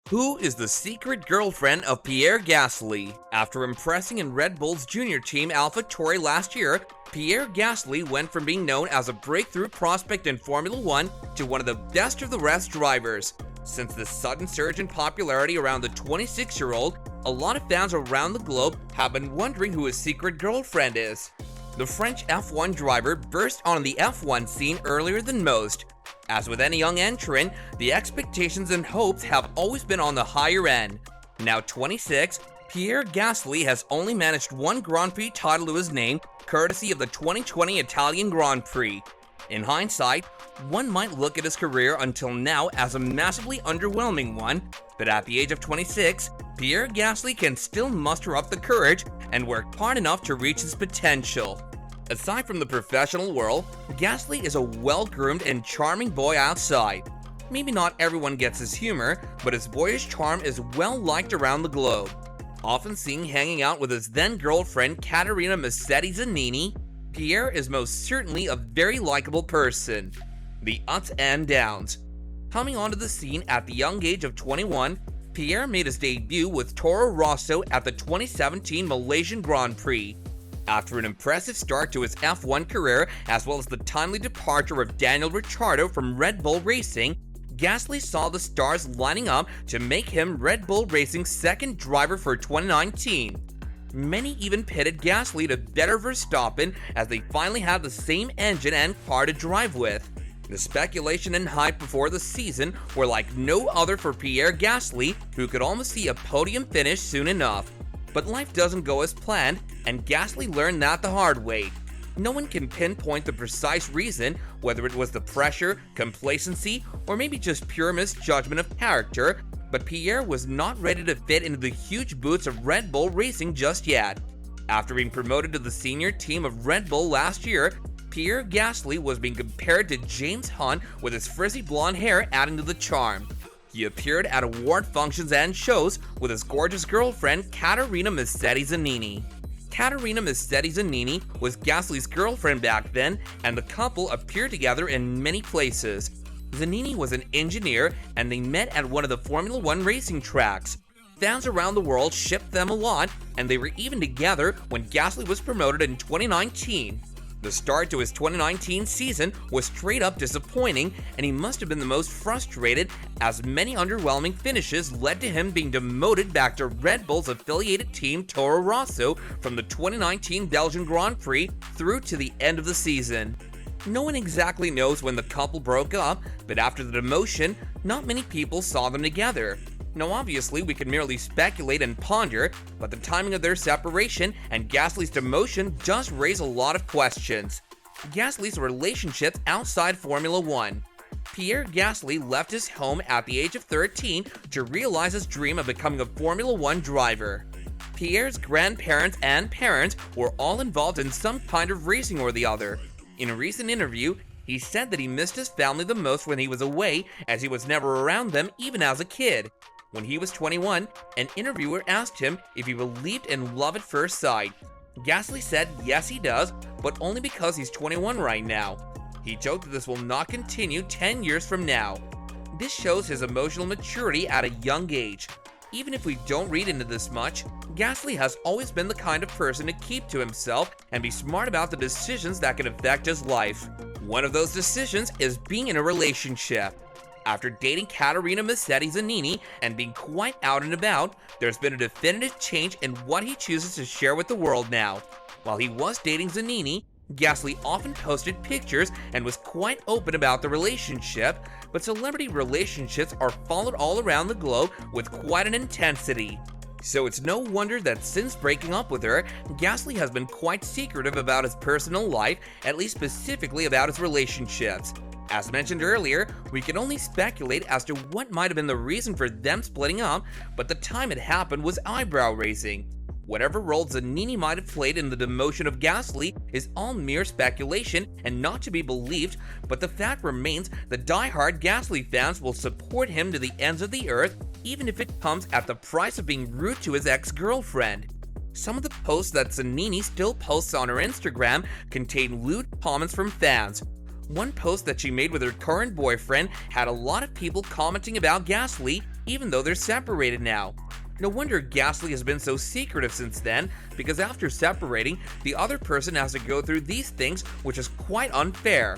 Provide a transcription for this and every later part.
Who is the secret girlfriend of Pierre Gasly? After impressing in Red Bull's junior team Alpha Tauri last year, Pierre Gasly went from being known as a breakthrough prospect in Formula 1 to one of the best of the rest drivers. Since the sudden surge in popularity around the 26-year-old, a lot of fans around the globe have been wondering who his secret girlfriend is. The French F1 driver burst on the F1 scene earlier than most. As with any young entrant, the expectations and hopes have always been on the higher end. Now 26, Pierre Gasly has only managed one Grand Prix title to his name, courtesy of the 2020 Italian Grand Prix. In hindsight, one might look at his career until now as a massively underwhelming one, but at the age of 26, Pierre Gasly can still muster up the courage and work hard enough to reach his potential. Aside from the professional world, Gasly is a well-groomed and charming boy outside. Maybe not everyone gets his humor, but his boyish charm is well-liked around the globe. Often seen hanging out with his then-girlfriend Caterina Massetti Zanini, Pierre is most certainly a very likable person. The ups and downs. Coming onto the scene at the young age of 21, Pierre made his debut with Toro Rosso at the 2017 Malaysian Grand Prix. After an impressive start to his F1 career, as well as the timely departure of Daniel Ricciardo from Red Bull Racing, Gasly saw the stars lining up to make him Red Bull Racing's second driver for 2019. Many even pitted Gasly to better Verstappen as they finally had the same engine and car to drive with. The speculation and hype before the season were like no other for Pierre Gasly, who could almost see a podium finish soon enough. But life doesn't go as planned, and Gasly learned that the hard way. No one can pinpoint the precise reason, whether it was the pressure, complacency, or maybe just pure misjudgment of character, but Pierre was not ready to fit into the huge boots of Red Bull Racing just yet. After being promoted to the senior team of Red Bull last year, Pierre Gasly was being compared to James Hunt with his frizzy blonde hair adding to the charm. He appeared at award functions and shows with his gorgeous girlfriend Caterina Massetti Zanini. Caterina Massetti Zanini was Gasly's girlfriend back then, and the couple appeared together in many places. Zanini was an engineer, and they met at one of the Formula 1 racing tracks. Fans around the world shipped them a lot, and they were even together when Gasly was promoted in 2019. The start to his 2019 season was straight up disappointing, and he must have been the most frustrated as many underwhelming finishes led to him being demoted back to Red Bull's affiliated team Toro Rosso from the 2019 Belgian Grand Prix through to the end of the season. No one exactly knows when the couple broke up, but after the demotion, not many people saw them together. Now obviously we can merely speculate and ponder, but the timing of their separation and Gasly's demotion does raise a lot of questions. Gasly's relationships outside Formula 1. Pierre Gasly left his home at the age of 13 to realize his dream of becoming a Formula 1 driver. Pierre's grandparents and parents were all involved in some kind of racing or the other. In a recent interview, he said that he missed his family the most when he was away, as he was never around them even as a kid. When he was 21, an interviewer asked him if he believed in love at first sight. Gasly said yes he does, but only because he's 21 right now. He joked that this will not continue 10 years from now. This shows his emotional maturity at a young age. Even if we don't read into this much, Gasly has always been the kind of person to keep to himself and be smart about the decisions that can affect his life. One of those decisions is being in a relationship. After dating Caterina Massetti Zanini and being quite out and about, there's been a definitive change in what he chooses to share with the world now. While he was dating Zanini, Gasly often posted pictures and was quite open about the relationship, but celebrity relationships are followed all around the globe with quite an intensity. So it's no wonder that since breaking up with her, Gasly has been quite secretive about his personal life, at least specifically about his relationships. As mentioned earlier, we can only speculate as to what might have been the reason for them splitting up, but the time it happened was eyebrow-raising. Whatever role Zanini might have played in the demotion of Gasly is all mere speculation and not to be believed, but the fact remains that die-hard Gasly fans will support him to the ends of the earth, even if it comes at the price of being rude to his ex-girlfriend. Some of the posts that Zanini still posts on her Instagram contain lewd comments from fans. One post that she made with her current boyfriend had a lot of people commenting about Gasly, even though they're separated now. No wonder Gasly has been so secretive since then, because after separating, the other person has to go through these things, which is quite unfair.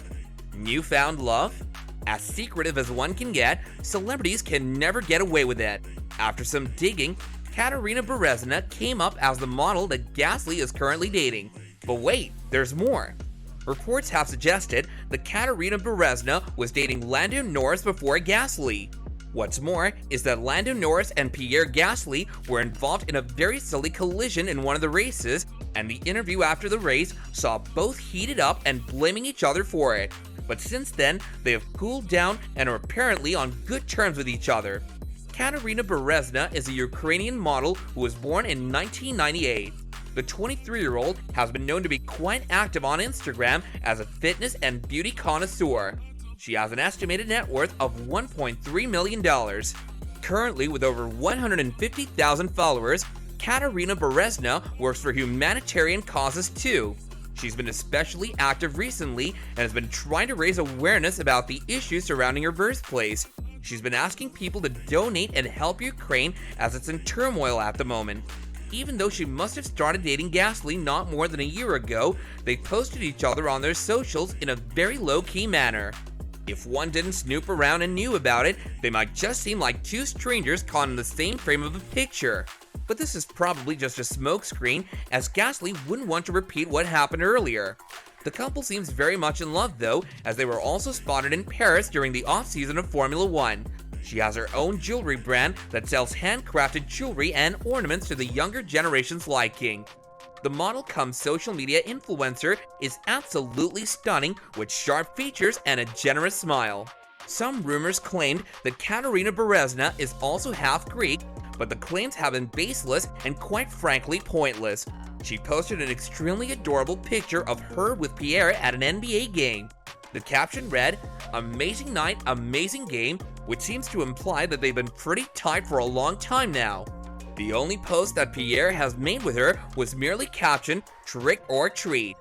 Newfound love? As secretive as one can get, celebrities can never get away with it. After some digging, Katarina Berezina came up as the model that Gasly is currently dating. But wait, there's more. Reports have suggested that Katarina Berezina was dating Lando Norris before Gasly. What's more is that Lando Norris and Pierre Gasly were involved in a very silly collision in one of the races, and the interview after the race saw both heated up and blaming each other for it. But since then, they have cooled down and are apparently on good terms with each other. Katarina Berezina is a Ukrainian model who was born in 1998. The 23-year-old has been known to be quite active on Instagram as a fitness and beauty connoisseur. She has an estimated net worth of $1.3 million. Currently, with over 150,000 followers, Katarina Berezina works for humanitarian causes too. She's been especially active recently and has been trying to raise awareness about the issues surrounding her birthplace. She's been asking people to donate and help Ukraine as it's in turmoil at the moment. Even though she must have started dating Gasly not more than a year ago, they posted each other on their socials in a very low-key manner. If one didn't snoop around and knew about it, they might just seem like two strangers caught in the same frame of a picture. But this is probably just a smokescreen, as Gasly wouldn't want to repeat what happened earlier. The couple seems very much in love though, as they were also spotted in Paris during the off-season of Formula 1. She has her own jewelry brand that sells handcrafted jewelry and ornaments to the younger generation's liking. The model-cum social media influencer is absolutely stunning with sharp features and a generous smile. Some rumors claimed that Katarina Berezina is also half Greek, but the claims have been baseless and quite frankly pointless. She posted an extremely adorable picture of her with Pierre at an NBA game. The caption read, "Amazing night, amazing game," which seems to imply that they've been pretty tight for a long time now. The only post that Pierre has made with her was merely captioned, "Trick or treat."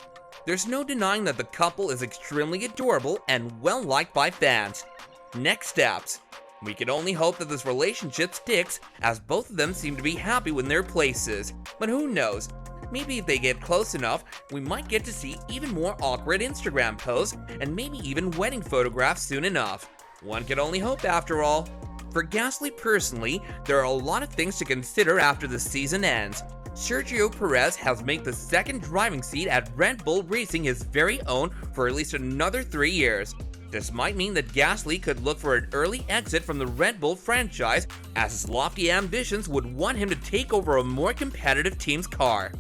There's no denying that the couple is extremely adorable and well liked by fans. Next steps. We can only hope that this relationship sticks, as both of them seem to be happy with their places. But who knows? Maybe if they get close enough, we might get to see even more awkward Instagram posts, and maybe even wedding photographs soon enough. One can only hope after all. For Gasly personally, there are a lot of things to consider after the season ends. Sergio Perez has made the second driving seat at Red Bull Racing his very own for at least another 3 years. This might mean that Gasly could look for an early exit from the Red Bull franchise, as his lofty ambitions would want him to take over a more competitive team's car.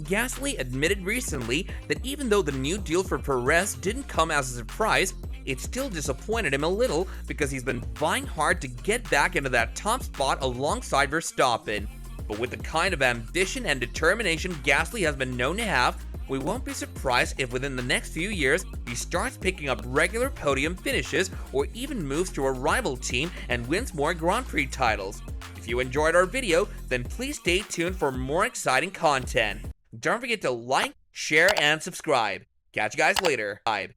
Gasly admitted recently that even though the new deal for Perez didn't come as a surprise, it still disappointed him a little because he's been vying hard to get back into that top spot alongside Verstappen. But with the kind of ambition and determination Gasly has been known to have, we won't be surprised if within the next few years he starts picking up regular podium finishes or even moves to a rival team and wins more Grand Prix titles. If you enjoyed our video, then please stay tuned for more exciting content. Don't forget to like, share, and subscribe. Catch you guys later. Bye.